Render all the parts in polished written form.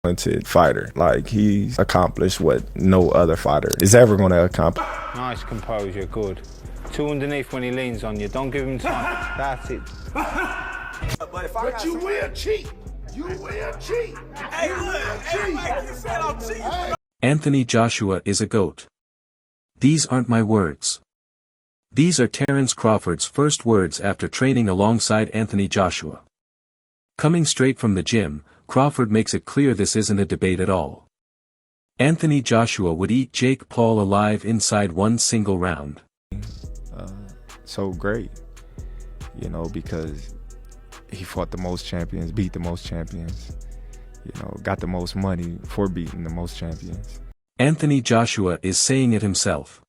talented fighter. Like, he's accomplished what no other fighter is ever going to accomplish. Nice composure, good. Two underneath when he leans on you. Don't give him time. That's it. But you will cheat. You will cheat. Hey, look, Anthony Joshua is a GOAT. These aren't my words. These are Terence Crawford's first words after training alongside Anthony Joshua. Coming straight from the gym, Crawford makes it clear this isn't a debate at all. Anthony Joshua would eat Jake Paul alive inside one single round. So great, you know, because he fought the most champions, beat the most champions, you know, got the most money for beating the most champions. Anthony Joshua is saying it himself.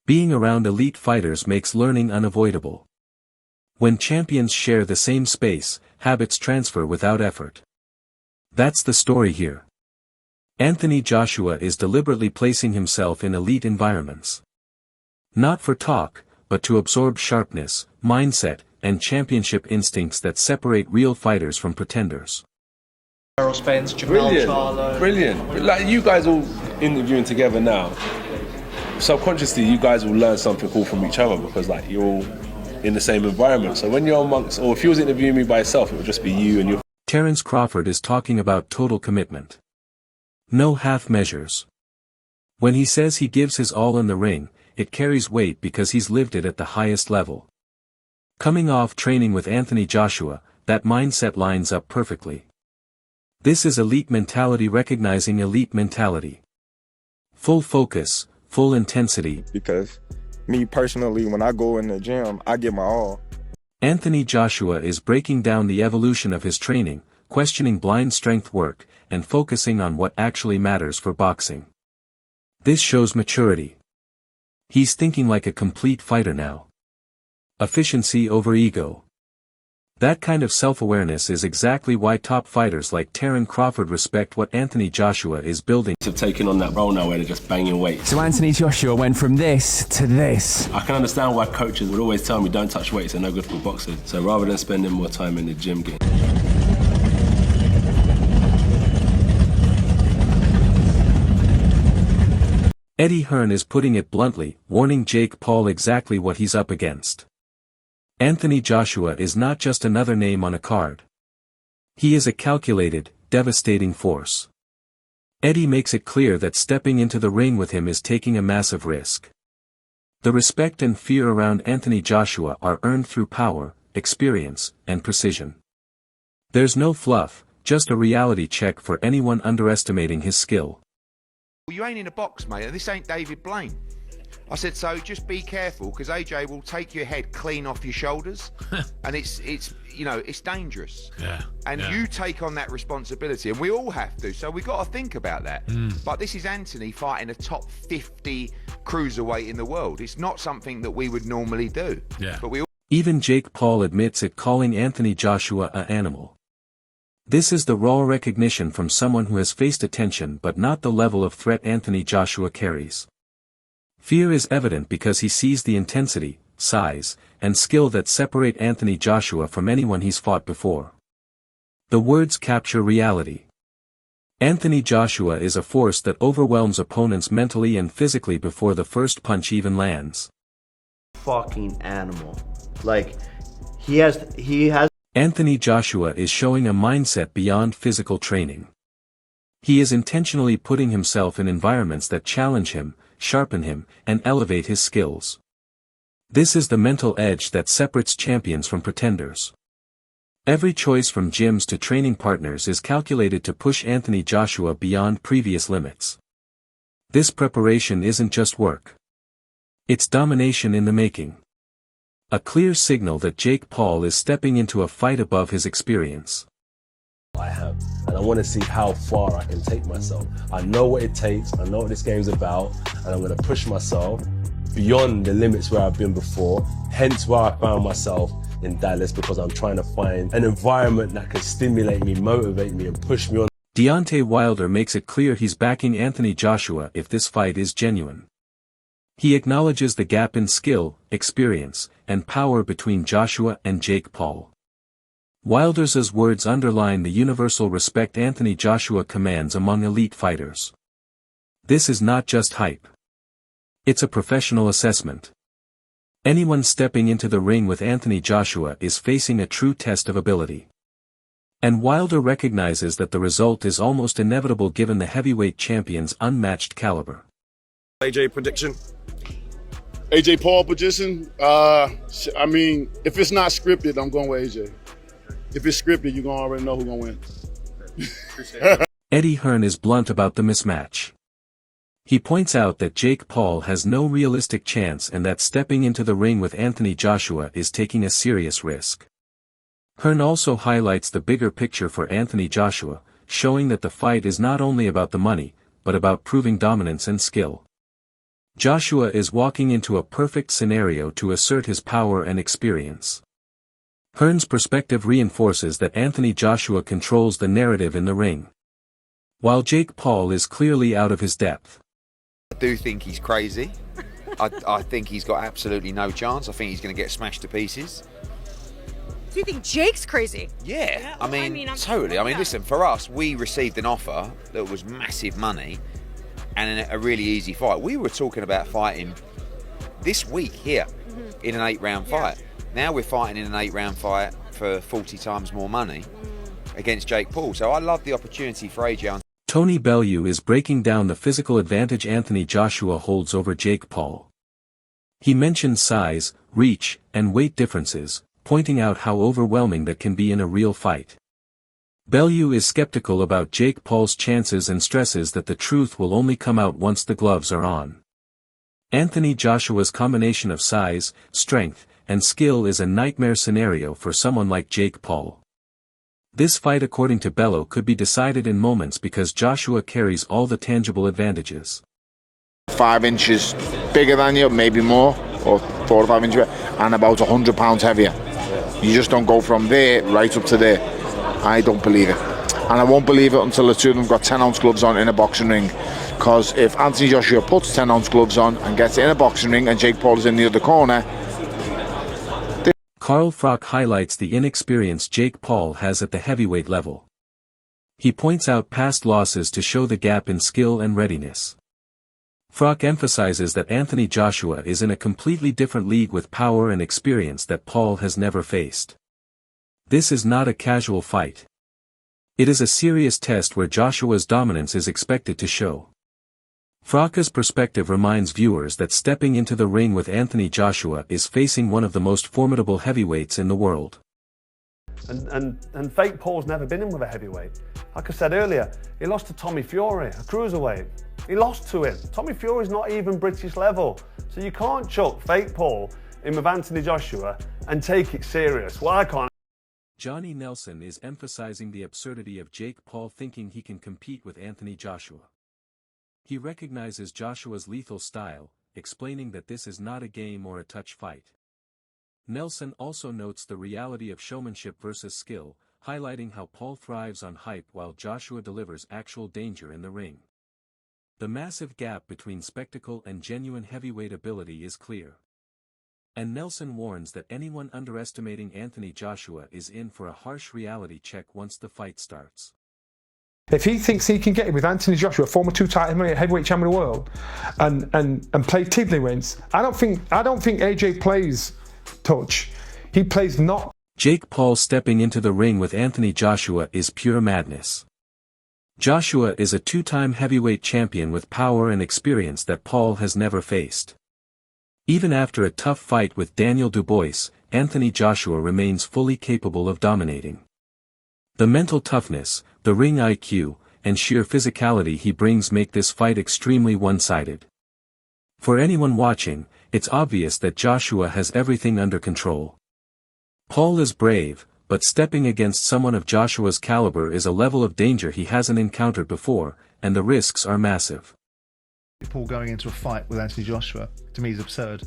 Being around elite fighters makes learning unavoidable. When champions share the same space, habits transfer without effort. That's the story here. Anthony Joshua is deliberately placing himself in elite environments. Not for talk, but to absorb sharpness, mindset, and championship instincts that separate real fighters from pretenders. Brilliant. Like, you guys all interviewing together now, subconsciously you guys will learn something cool from each other, because like you're all in the same environment. So when you're amongst, or if you was interviewing me by yourself, it would just be you and your... Terence Crawford is talking about total commitment. No half measures. When he says he gives his all in the ring, it carries weight because he's lived it at the highest level. Coming off training with Anthony Joshua, that mindset lines up perfectly. This is elite mentality recognizing elite mentality. Full focus, full intensity. Because me personally, when I go in the gym, I give my all. Anthony Joshua is breaking down the evolution of his training, questioning blind strength work, and focusing on what actually matters for boxing. This shows maturity. He's thinking like a complete fighter now. Efficiency over ego. That kind of self-awareness is exactly why top fighters like Terence Crawford respect what Anthony Joshua is building. Have taken on that role now where they're just banging weights. So Anthony Joshua went from this to this. I can understand why coaches would always tell me don't touch weights, they're no good for boxing. So rather than spending more time in the gym game. Eddie Hearn is putting it bluntly, warning Jake Paul exactly what he's up against. Anthony Joshua is not just another name on a card. He is a calculated, devastating force. Eddie makes it clear that stepping into the ring with him is taking a massive risk. The respect and fear around Anthony Joshua are earned through power, experience, and precision. There's no fluff, just a reality check for anyone underestimating his skill. You ain't in a box, mate, and this ain't David Blaine. I said, so just be careful, because AJ will take your head clean off your shoulders, and it's you know, it's dangerous. Yeah. And you take on that responsibility, and we all have to, so we got to think about that. But this is Anthony fighting a top 50 cruiserweight in the world. It's not something that we would normally do. Yeah. But we Even Jake Paul admits it, calling Anthony Joshua an animal. This is the raw recognition from someone who has faced attention but not the level of threat Anthony Joshua carries. Fear is evident because he sees the intensity, size, and skill that separate Anthony Joshua from anyone he's fought before. The words capture reality. Anthony Joshua is a force that overwhelms opponents mentally and physically before the first punch even lands. Fucking animal. Like, he has Anthony Joshua is showing a mindset beyond physical training. He is intentionally putting himself in environments that challenge him, sharpen him, and elevate his skills. This is the mental edge that separates champions from pretenders. Every choice from gyms to training partners is calculated to push Anthony Joshua beyond previous limits. This preparation isn't just work. It's domination in the making. A clear signal that Jake Paul is stepping into a fight above his experience. I have, and I want to see how far I can take myself. I know what it takes, I know what this game's about, and I'm going to push myself beyond the limits where I've been before, hence why I found myself in Dallas, because I'm trying to find an environment that can stimulate me, motivate me, and push me on. Deontay Wilder makes it clear he's backing Anthony Joshua if this fight is genuine. He acknowledges the gap in skill, experience, and power between Joshua and Jake Paul. Wilder's words underline the universal respect Anthony Joshua commands among elite fighters. This is not just hype. It's a professional assessment. Anyone stepping into the ring with Anthony Joshua is facing a true test of ability. And Wilder recognizes that the result is almost inevitable given the heavyweight champion's unmatched caliber. AJ prediction? AJ Paul position? I mean, if it's not scripted, I'm going with AJ. If it's scripted, you're going to already know who's going to win. Eddie Hearn is blunt about the mismatch. He points out that Jake Paul has no realistic chance and that stepping into the ring with Anthony Joshua is taking a serious risk. Hearn also highlights the bigger picture for Anthony Joshua, showing that the fight is not only about the money, but about proving dominance and skill. Joshua is walking into a perfect scenario to assert his power and experience. Hearn's perspective reinforces that Anthony Joshua controls the narrative in the ring, while Jake Paul is clearly out of his depth. I do think he's crazy. I think he's got absolutely no chance. I think he's going to get smashed to pieces. Do you think Jake's crazy? Yeah, I mean totally. I mean, listen, for us, we received an offer that was massive money and a really easy fight. We were talking about fighting this week here in an 8-round fight. Now we're fighting in an 8-round fight for 40 times more money against Jake Paul. So I love the opportunity for AJ. Tony Bellew is breaking down the physical advantage Anthony Joshua holds over Jake Paul. He mentions size, reach, and weight differences, pointing out how overwhelming that can be in a real fight. Bellew is skeptical about Jake Paul's chances and stresses that the truth will only come out once the gloves are on. Anthony Joshua's combination of size, strength, and skill is a nightmare scenario for someone like Jake Paul. This fight, according to Bellew, could be decided in moments because Joshua carries all the tangible advantages. 5 inches bigger than you, maybe more, or 4 or 5 inches, and about 100 pounds heavier. You just don't go from there right up to there. I don't believe it. And I won't believe it until the two of them got 10-ounce gloves on in a boxing ring. Because if Anthony Joshua puts 10-ounce gloves on and gets in a boxing ring and Jake Paul is in the other corner... Carl Froch highlights the inexperience Jake Paul has at the heavyweight level. He points out past losses to show the gap in skill and readiness. Froch emphasizes that Anthony Joshua is in a completely different league with power and experience that Paul has never faced. This is not a casual fight. It is a serious test where Joshua's dominance is expected to show. Froch's perspective reminds viewers that stepping into the ring with Anthony Joshua is facing one of the most formidable heavyweights in the world. And fake Paul's never been in with a heavyweight. Like I said earlier, he lost to Tommy Fury, a cruiserweight. He lost to him. Tommy Fury's not even British level. So you can't chuck fake Paul in with Anthony Joshua and take it serious. Well, I can't. Johnny Nelson is emphasizing the absurdity of Jake Paul thinking he can compete with Anthony Joshua. He recognizes Joshua's lethal style, explaining that this is not a game or a touch fight. Nelson also notes the reality of showmanship versus skill, highlighting how Paul thrives on hype while Joshua delivers actual danger in the ring. The massive gap between spectacle and genuine heavyweight ability is clear. And Nelson warns that anyone underestimating Anthony Joshua is in for a harsh reality check once the fight starts. If he thinks he can get it with Anthony Joshua, former 2-time heavyweight champion of the world, and play tiddlywinks, I don't think AJ plays touch. He plays not. Jake Paul stepping into the ring with Anthony Joshua is pure madness. Joshua is a 2-time heavyweight champion with power and experience that Paul has never faced. Even after a tough fight with Daniel Dubois, Anthony Joshua remains fully capable of dominating. The mental toughness, the ring IQ, and sheer physicality he brings make this fight extremely one-sided. For anyone watching, it's obvious that Joshua has everything under control. Paul is brave, but stepping against someone of Joshua's caliber is a level of danger he hasn't encountered before, and the risks are massive. Paul going into a fight with Anthony Joshua, to me, is absurd.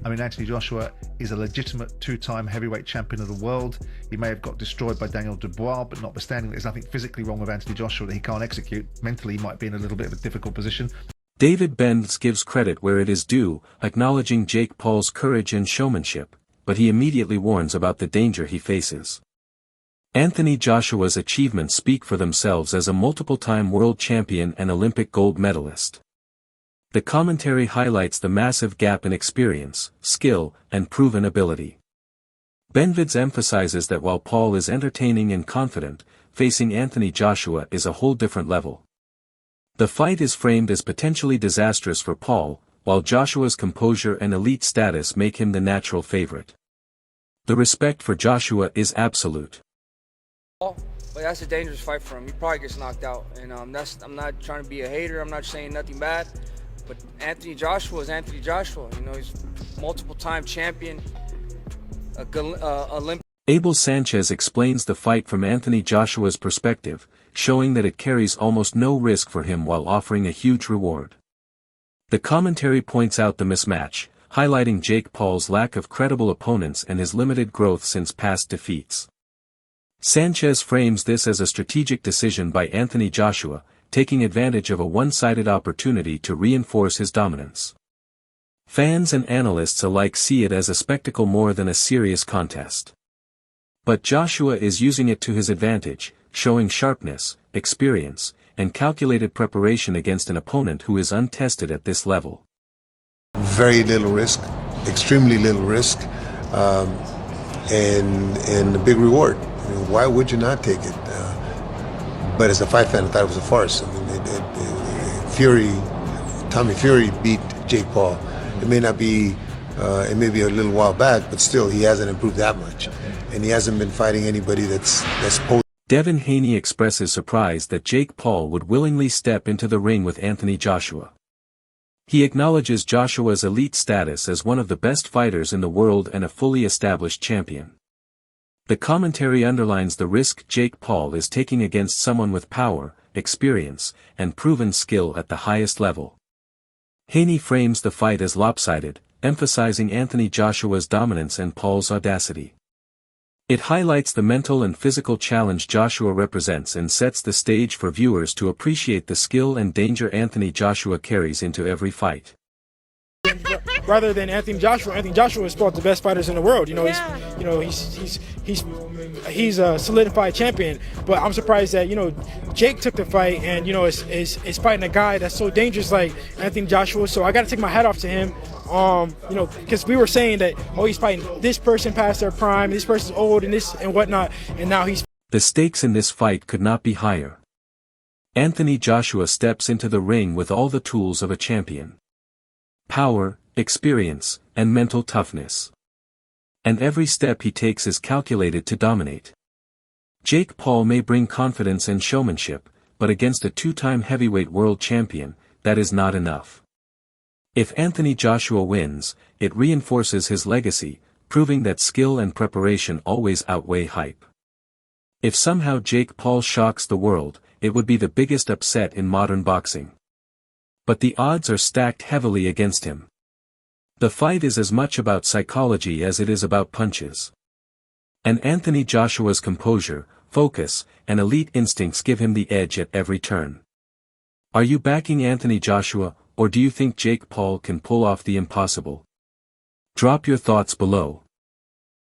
I mean, Anthony Joshua is a legitimate 2-time heavyweight champion of the world. He may have got destroyed by Daniel Dubois, but notwithstanding, there's nothing physically wrong with Anthony Joshua that he can't execute. Mentally, he might be in a little bit of a difficult position. David Benz gives credit where it is due, acknowledging Jake Paul's courage and showmanship, but he immediately warns about the danger he faces. Anthony Joshua's achievements speak for themselves as a multiple-time world champion and Olympic gold medalist. The commentary highlights the massive gap in experience, skill, and proven ability. Benvids emphasizes that while Paul is entertaining and confident, facing Anthony Joshua is a whole different level. The fight is framed as potentially disastrous for Paul, while Joshua's composure and elite status make him the natural favorite. The respect for Joshua is absolute. But that's a dangerous fight for him. He probably gets knocked out, and I'm not trying to be a hater. I'm not saying nothing bad, but Anthony Joshua is Anthony Joshua. You know, he's multiple-time champion, Olympic. Abel Sanchez explains the fight from Anthony Joshua's perspective, showing that it carries almost no risk for him while offering a huge reward. The commentary points out the mismatch, highlighting Jake Paul's lack of credible opponents and his limited growth since past defeats. Sanchez frames this as a strategic decision by Anthony Joshua, taking advantage of a one-sided opportunity to reinforce his dominance. Fans and analysts alike see it as a spectacle more than a serious contest. But Joshua is using it to his advantage, showing sharpness, experience, and calculated preparation against an opponent who is untested at this level. Very little risk, extremely little risk, and a big reward. I mean, why would you not take it? But as a fight fan, I thought it was a farce. I mean, Tommy Fury beat Jake Paul. It may not be, it may be a little while back, but still, he hasn't improved that much, and he hasn't been fighting anybody that's posed. Devin Haney expresses surprise that Jake Paul would willingly step into the ring with Anthony Joshua. He acknowledges Joshua's elite status as one of the best fighters in the world and a fully established champion. The commentary underlines the risk Jake Paul is taking against someone with power, experience, and proven skill at the highest level. Haney frames the fight as lopsided, emphasizing Anthony Joshua's dominance and Paul's audacity. It highlights the mental and physical challenge Joshua represents and sets the stage for viewers to appreciate the skill and danger Anthony Joshua carries into every fight. Rather than Anthony Joshua is one of the best fighters in the world. He's a solidified champion. But I'm surprised that Jake took the fight and is fighting a guy that's so dangerous like Anthony Joshua. So I got to take my hat off to him. Because we were saying that he's fighting this person past their prime, this person's old and this and whatnot, and now he's. The stakes in this fight could not be higher. Anthony Joshua steps into the ring with all the tools of a champion. Power, experience, and mental toughness. And every step he takes is calculated to dominate. Jake Paul may bring confidence and showmanship, but against a two-time heavyweight world champion, that is not enough. If Anthony Joshua wins, it reinforces his legacy, proving that skill and preparation always outweigh hype. If somehow Jake Paul shocks the world, it would be the biggest upset in modern boxing. But the odds are stacked heavily against him. The fight is as much about psychology as it is about punches. And Anthony Joshua's composure, focus, and elite instincts give him the edge at every turn. Are you backing Anthony Joshua, or do you think Jake Paul can pull off the impossible? Drop your thoughts below.